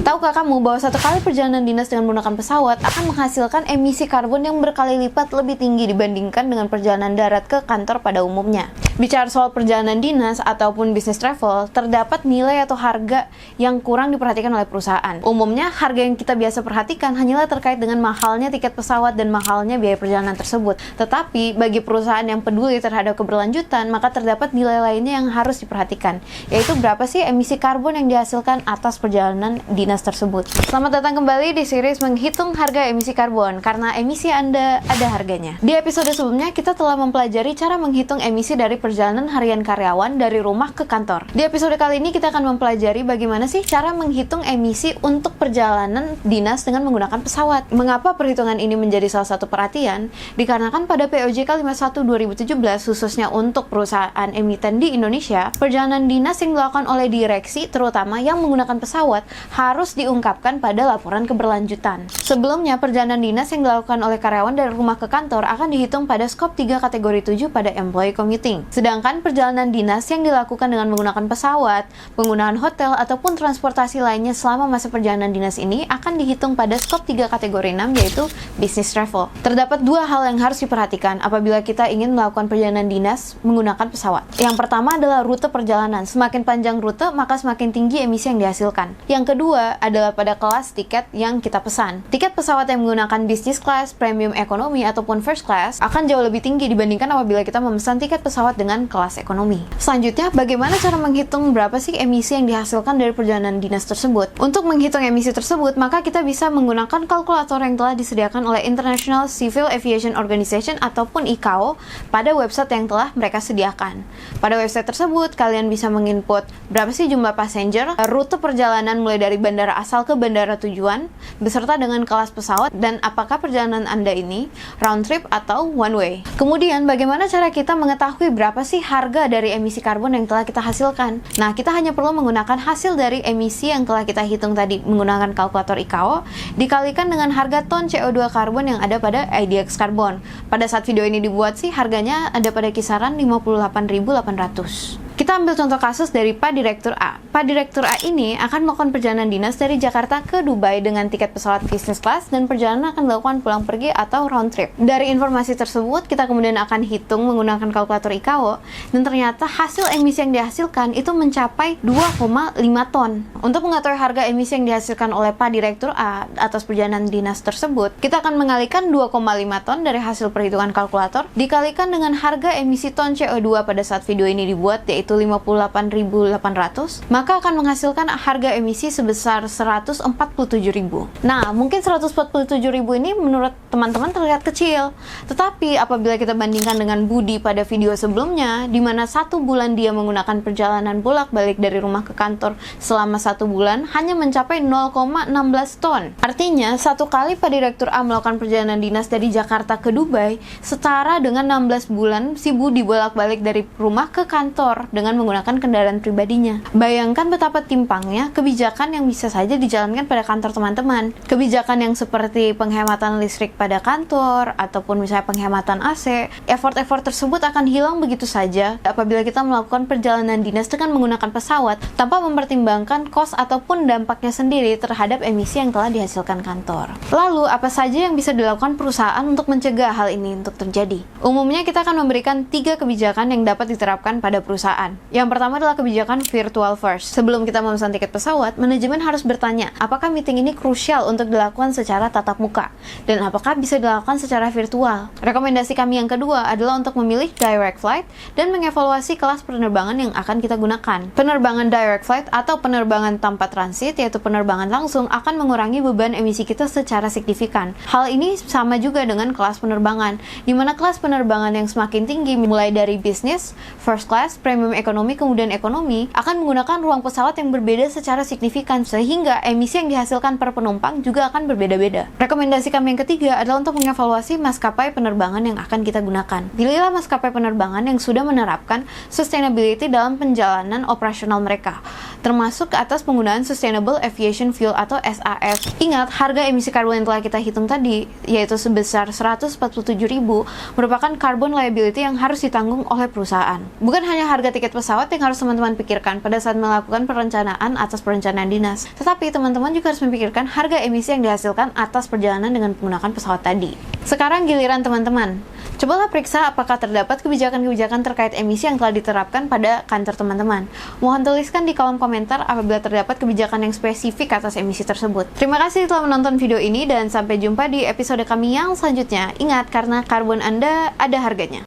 Tahukah kamu bahwa satu kali perjalanan dinas dengan menggunakan pesawat akan menghasilkan emisi karbon yang berkali lipat lebih tinggi dibandingkan dengan perjalanan darat ke kantor pada umumnya? Bicara soal perjalanan dinas ataupun business travel, terdapat nilai atau harga yang kurang diperhatikan oleh perusahaan. Umumnya, harga yang kita biasa perhatikan hanyalah terkait dengan mahalnya tiket pesawat dan mahalnya biaya perjalanan tersebut. Tetapi, bagi perusahaan yang peduli terhadap keberlanjutan, maka terdapat nilai lainnya yang harus diperhatikan, yaitu berapa sih emisi karbon yang dihasilkan atas perjalanan dinas tersebut. Selamat datang kembali di series menghitung harga emisi karbon, karena emisi Anda ada harganya. Di episode sebelumnya, kita telah mempelajari cara menghitung emisi dari perjalanan harian karyawan dari rumah ke kantor. Di episode kali ini kita akan mempelajari bagaimana sih cara menghitung emisi untuk perjalanan dinas dengan menggunakan pesawat. Mengapa perhitungan ini menjadi salah satu perhatian? Dikarenakan pada POJK 51 2017 khususnya untuk perusahaan emiten di Indonesia, perjalanan dinas yang dilakukan oleh direksi terutama yang menggunakan pesawat harus diungkapkan pada laporan keberlanjutan. Sebelumnya, perjalanan dinas yang dilakukan oleh karyawan dari rumah ke kantor akan dihitung pada skop 3 kategori 7 pada employee commuting. Sedangkan perjalanan dinas yang dilakukan dengan menggunakan pesawat, penggunaan hotel, ataupun transportasi lainnya selama masa perjalanan dinas ini akan dihitung pada skop 3 kategori 6 yaitu business travel. Terdapat dua hal yang harus diperhatikan apabila kita ingin melakukan perjalanan dinas menggunakan pesawat. Yang pertama adalah rute perjalanan. Semakin panjang rute, maka semakin tinggi emisi yang dihasilkan. Yang kedua adalah pada kelas tiket yang kita pesan. Tiket pesawat yang menggunakan business class, premium economy, ataupun first class akan jauh lebih tinggi dibandingkan apabila kita memesan tiket pesawat dengan kelas ekonomi. Selanjutnya, bagaimana cara menghitung berapa sih emisi yang dihasilkan dari perjalanan dinas tersebut? Untuk menghitung emisi tersebut, maka kita bisa menggunakan kalkulator yang telah disediakan oleh International Civil Aviation Organization ataupun ICAO pada website yang telah mereka sediakan. Pada website tersebut, kalian bisa menginput berapa sih jumlah passenger, rute perjalanan mulai dari bandara asal ke bandara tujuan, beserta dengan kelas pesawat, dan apakah perjalanan Anda ini round trip atau one way. Kemudian, bagaimana cara kita mengetahui berapa sih harga dari emisi karbon yang telah kita hasilkan? Nah, kita hanya perlu menggunakan hasil dari emisi yang telah kita hitung tadi menggunakan kalkulator ICAO dikalikan dengan harga ton CO2 karbon yang ada pada IDX Carbon. Pada saat video ini dibuat sih harganya ada pada kisaran 58.800. Kita ambil contoh kasus dari Pak Direktur A. Pak Direktur A ini akan melakukan perjalanan dinas dari Jakarta ke Dubai dengan tiket pesawat business class dan perjalanan akan dilakukan pulang pergi atau round trip. Dari informasi tersebut, kita kemudian akan hitung menggunakan kalkulator ICAO dan ternyata hasil emisi yang dihasilkan itu mencapai 2,5 ton. Untuk mengetahui harga emisi yang dihasilkan oleh Pak Direktur A atas perjalanan dinas tersebut, kita akan mengalihkan 2,5 ton dari hasil perhitungan kalkulator dikalikan dengan harga emisi ton CO2 pada saat video ini dibuat, yaitu 58.800, maka akan menghasilkan harga emisi sebesar 147.000. Nah, mungkin 147.000 ini menurut teman-teman terlihat kecil, tetapi apabila kita bandingkan dengan Budi pada video sebelumnya, di mana 1 bulan dia menggunakan perjalanan bolak-balik dari rumah ke kantor selama 1 bulan hanya mencapai 0,16 ton. Artinya, satu kali Pak Direktur A melakukan perjalanan dinas dari Jakarta ke Dubai, setara dengan 16 bulan si Budi bolak-balik dari rumah ke kantor dengan menggunakan kendaraan pribadinya. Bayangkan betapa timpangnya kebijakan yang bisa saja dijalankan pada kantor teman-teman. Kebijakan yang seperti penghematan listrik pada kantor, ataupun misalnya penghematan AC, effort-effort tersebut akan hilang begitu saja apabila kita melakukan perjalanan dinas dengan menggunakan pesawat tanpa mempertimbangkan kos ataupun dampaknya sendiri terhadap emisi yang telah dihasilkan kantor. Lalu, apa saja yang bisa dilakukan perusahaan untuk mencegah hal ini untuk terjadi? Umumnya kita akan memberikan 3 kebijakan yang dapat diterapkan pada perusahaan. Yang pertama adalah kebijakan virtual first. Sebelum kita memesan tiket pesawat, manajemen harus bertanya, apakah meeting ini krusial untuk dilakukan secara tatap muka? Dan apakah bisa dilakukan secara virtual? Rekomendasi kami yang kedua adalah untuk memilih direct flight dan mengevaluasi kelas penerbangan yang akan kita gunakan. Penerbangan direct flight atau penerbangan tanpa transit, yaitu penerbangan langsung, akan mengurangi beban emisi kita secara signifikan. Hal ini sama juga dengan kelas penerbangan, di mana kelas penerbangan yang semakin tinggi mulai dari business, first class, premium ekonomi, kemudian ekonomi, akan menggunakan ruang pesawat yang berbeda secara signifikan, sehingga emisi yang dihasilkan per penumpang juga akan berbeda-beda. Rekomendasi kami yang ketiga adalah untuk mengevaluasi maskapai penerbangan yang akan kita gunakan. Pilihlah maskapai penerbangan yang sudah menerapkan sustainability dalam penjalanan operasional mereka, termasuk ke atas penggunaan Sustainable Aviation Fuel atau SAF. Ingat, harga emisi karbon yang telah kita hitung tadi, yaitu sebesar 147.000, merupakan carbon liability yang harus ditanggung oleh perusahaan. Bukan hanya harga tiket pesawat yang harus teman-teman pikirkan pada saat melakukan perencanaan atas perencanaan dinas. Tetapi teman-teman juga harus memikirkan harga emisi yang dihasilkan atas perjalanan dengan menggunakan pesawat tadi. Sekarang giliran teman-teman. Cobalah periksa apakah terdapat kebijakan-kebijakan terkait emisi yang telah diterapkan pada kantor teman-teman. Mohon tuliskan di kolom komentar apabila terdapat kebijakan yang spesifik atas emisi tersebut. Terima kasih telah menonton video ini dan sampai jumpa di episode kami yang selanjutnya. Ingat, karena karbon Anda ada harganya.